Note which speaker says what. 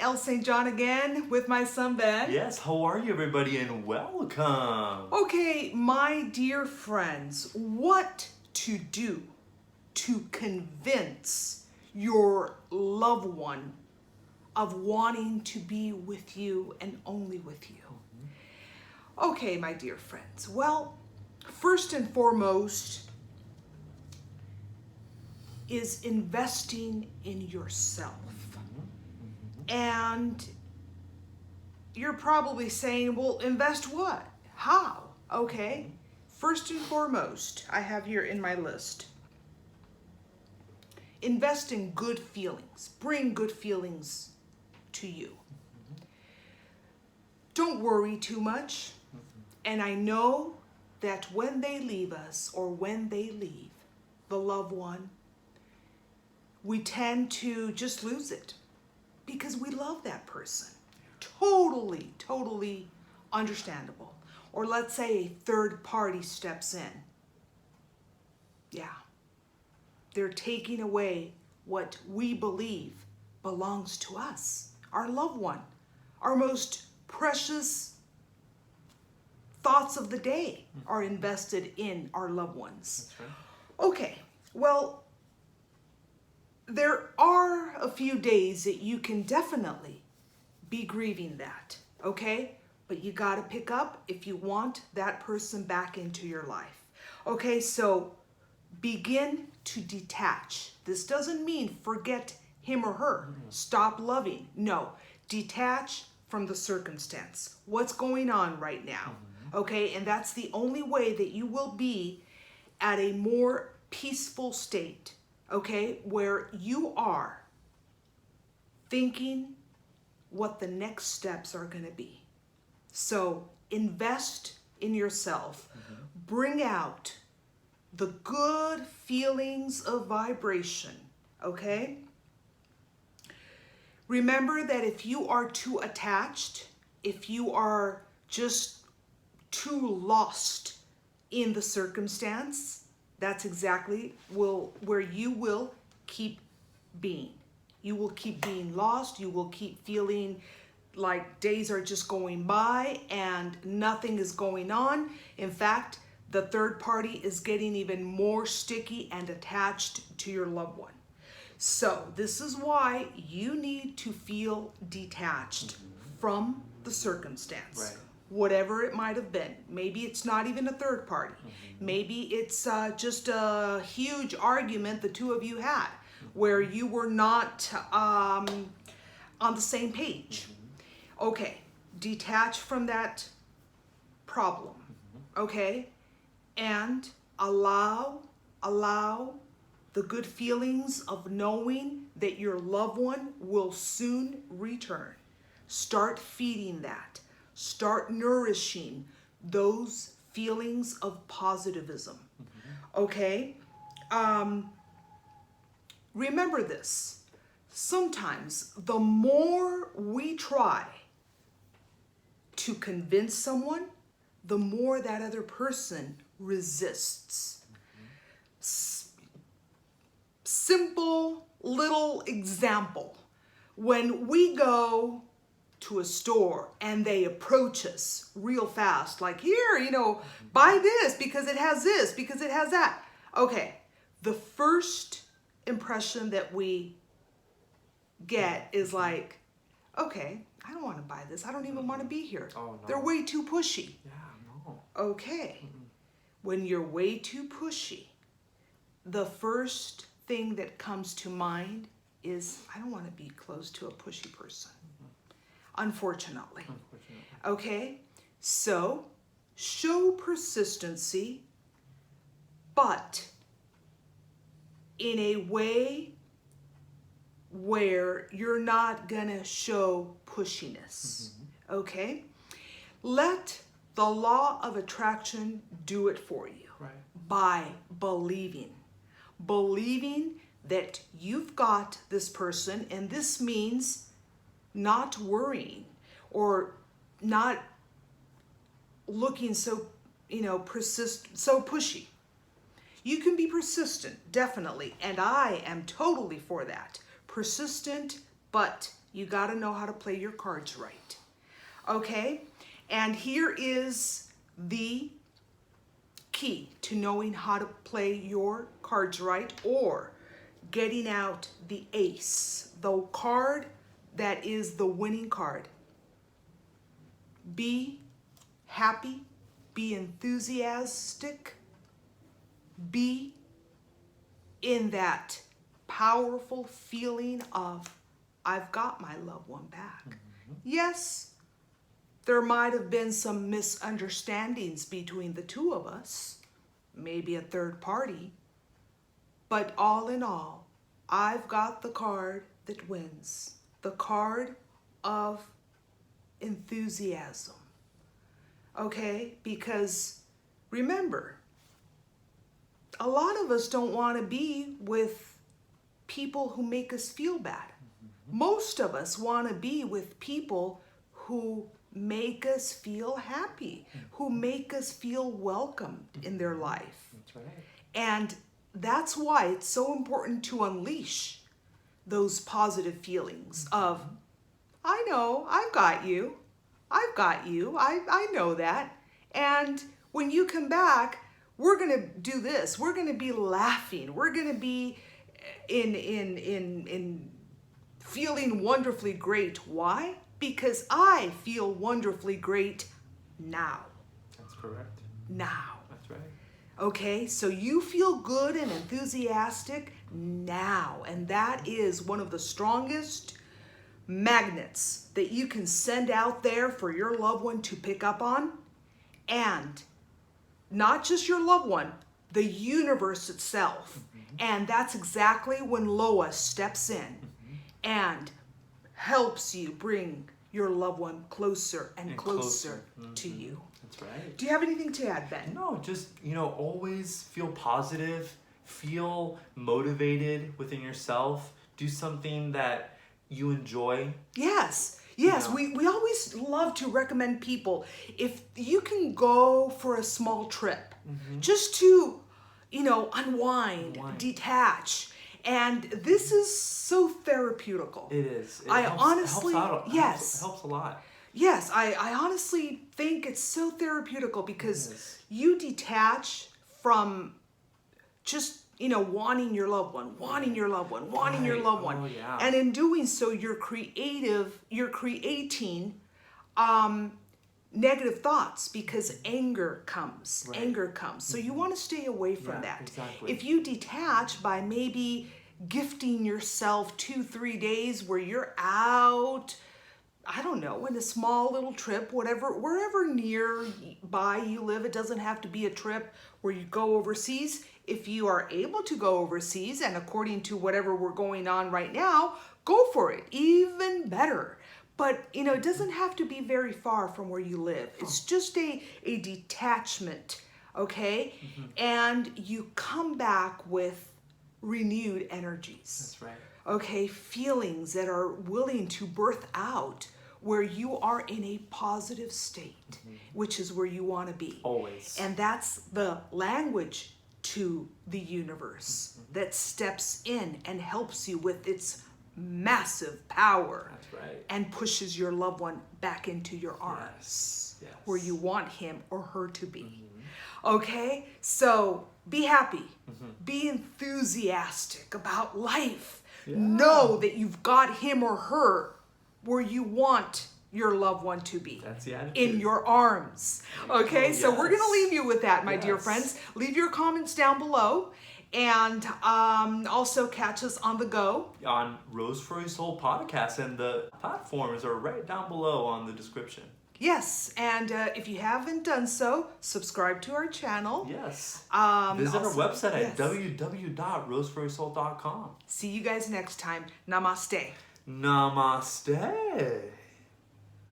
Speaker 1: El St. John again with my son Ben.
Speaker 2: Yes, how are you everybody and welcome.
Speaker 1: Okay, my dear friends, what to do to convince your loved one of wanting to be with you and only with you? Okay, my dear friends, well, first and foremost is investing in yourself. And you're probably saying, well, invest what? How? Okay. First and foremost, I have here in my list, invest in good feelings. Bring good feelings to you. Don't worry too much. And I know that when they leave us or when they leave the loved one, we tend to just lose it because we love that person. Totally understandable. Or let's say a third party steps in. Yeah. They're taking away what we believe belongs to us, our loved one, our most precious thoughts of the day are invested in our loved ones.
Speaker 2: That's right.
Speaker 1: Okay, well, there are a few days that you can definitely be grieving that, okay? But you gotta pick up if you want that person back into your life. Okay, so begin to detach. This doesn't mean forget him or her. Stop loving. No, detach from the circumstance. What's going on right now? Okay, and that's the only way that you will be at a more peaceful state, okay, where you are thinking what the next steps are going to be. So invest in yourself. Bring out the good feelings of vibration, okay? Remember that if you are too attached, if you are just too lost in the circumstance, that's exactly where you will keep being. You will keep being lost. You will keep feeling like days are just going by and nothing is going on. In fact, the third party is getting even more sticky and attached to your loved one. So this is why you need to feel detached from the circumstance.
Speaker 2: Right.
Speaker 1: Whatever it might have been. Maybe it's not even a third party. Maybe it's just a huge argument the two of you had where you were not on the same page. Okay, detach from that problem, okay? And allow the good feelings of knowing that your loved one will soon return. Start feeding that. Start nourishing those feelings of positivism. Okay? Remember this. Sometimes the more we try to convince someone, the more that other person resists. Simple little example. When we go to a store and they approach us real fast, like, here, buy this because it has this, because it has that. Okay, the first impression that we get is like, okay, I don't want to buy this. I don't even want to be here.
Speaker 2: Oh, no.
Speaker 1: They're way too pushy.
Speaker 2: Yeah, no.
Speaker 1: Okay, when you're way too pushy, the first thing that comes to mind is, I don't want to be close to a pushy person. Unfortunately. Okay, so show persistency, but in a way where you're not gonna show pushiness. Okay, let the law of attraction do it for you.
Speaker 2: Right.
Speaker 1: By believing that you've got this person, and this means not worrying or not looking so, so pushy. You can be persistent, definitely, and I am totally for that. Persistent, but You got to know how to play your cards right. Okay? And here is the key to knowing how to play your cards right, or getting out the ace, the card that is the winning card. Be happy, be enthusiastic, be in that powerful feeling of, I've got my loved one back. Yes, there might have been some misunderstandings between the two of us, maybe a third party, but all in all, I've got the card that wins, the card of enthusiasm. Okay? Because remember, a lot of us don't want to be with people who make us feel bad. Most of us want to be with people who make us feel happy, who make us feel welcomed in their life.
Speaker 2: That's right.
Speaker 1: And that's why it's so important to unleash those positive feelings of, I know, I've got you. I've got you. I know that. And when you come back, we're going to do this. We're going to be laughing. We're going to be in feeling wonderfully great. Why? Because I feel wonderfully great now.
Speaker 2: That's correct.
Speaker 1: Now.
Speaker 2: That's right.
Speaker 1: Okay, so you feel good and enthusiastic now. And that is one of the strongest magnets that you can send out there for your loved one to pick up on. And not just your loved one, the universe itself. And that's exactly when Loa steps in and helps you bring your loved one closer and closer to you.
Speaker 2: That's right.
Speaker 1: Do you have anything to add, Ben?
Speaker 2: No, just, always feel positive, feel motivated within yourself, do something that you enjoy.
Speaker 1: Yes.
Speaker 2: Yeah.
Speaker 1: We always love to recommend people, if you can go for a small trip, just to, unwind, detach. And this is so therapeutical.
Speaker 2: It is. It
Speaker 1: I
Speaker 2: helps,
Speaker 1: honestly,
Speaker 2: it helps out,
Speaker 1: yes.
Speaker 2: It helps a lot.
Speaker 1: Yes, I honestly think it's so therapeutical because
Speaker 2: Yes.
Speaker 1: you detach from just, wanting your loved one, wanting your loved one, wanting your
Speaker 2: Right.
Speaker 1: loved one.
Speaker 2: Oh, yeah.
Speaker 1: And in doing so, you're creating negative thoughts because anger comes.
Speaker 2: Right.
Speaker 1: Anger comes. So you want to stay away from
Speaker 2: Yeah,
Speaker 1: that.
Speaker 2: exactly.
Speaker 1: If you detach by maybe gifting yourself 2-3 days where you're out, I don't know, in a small little trip, wherever nearby you live, it doesn't have to be a trip where you go overseas. If you are able to go overseas, and according to whatever we're going on right now, go for it, even better. But, it doesn't have to be very far from where you live. It's just a detachment, okay? And you come back with renewed energies.
Speaker 2: That's right.
Speaker 1: Okay, feelings that are willing to birth out where you are in a positive state, which is where you want to be.
Speaker 2: Always.
Speaker 1: And that's the language to the universe that steps in and helps you with its massive power.
Speaker 2: That's right.
Speaker 1: And pushes your loved one back into your arms,
Speaker 2: Yes.
Speaker 1: where you want him or her to be. Okay, so be happy, be enthusiastic about life.
Speaker 2: Yeah.
Speaker 1: Know that you've got him or her where you want your loved one to be.
Speaker 2: That's the attitude.
Speaker 1: In your arms. Okay,
Speaker 2: Oh,
Speaker 1: so we're going to
Speaker 2: yes.
Speaker 1: leave you with that, my dear
Speaker 2: Yes.
Speaker 1: friends. Leave your comments down below. And also catch us on the go.
Speaker 2: On Rose for Your Soul podcast, and the platforms are right down below on the description.
Speaker 1: Yes, and if you haven't done so, subscribe to our channel.
Speaker 2: Yes.
Speaker 1: also-
Speaker 2: Visit our website at
Speaker 1: yes.
Speaker 2: www.roseforyoursoul.com.
Speaker 1: See you guys next time. Namaste.
Speaker 2: Namaste.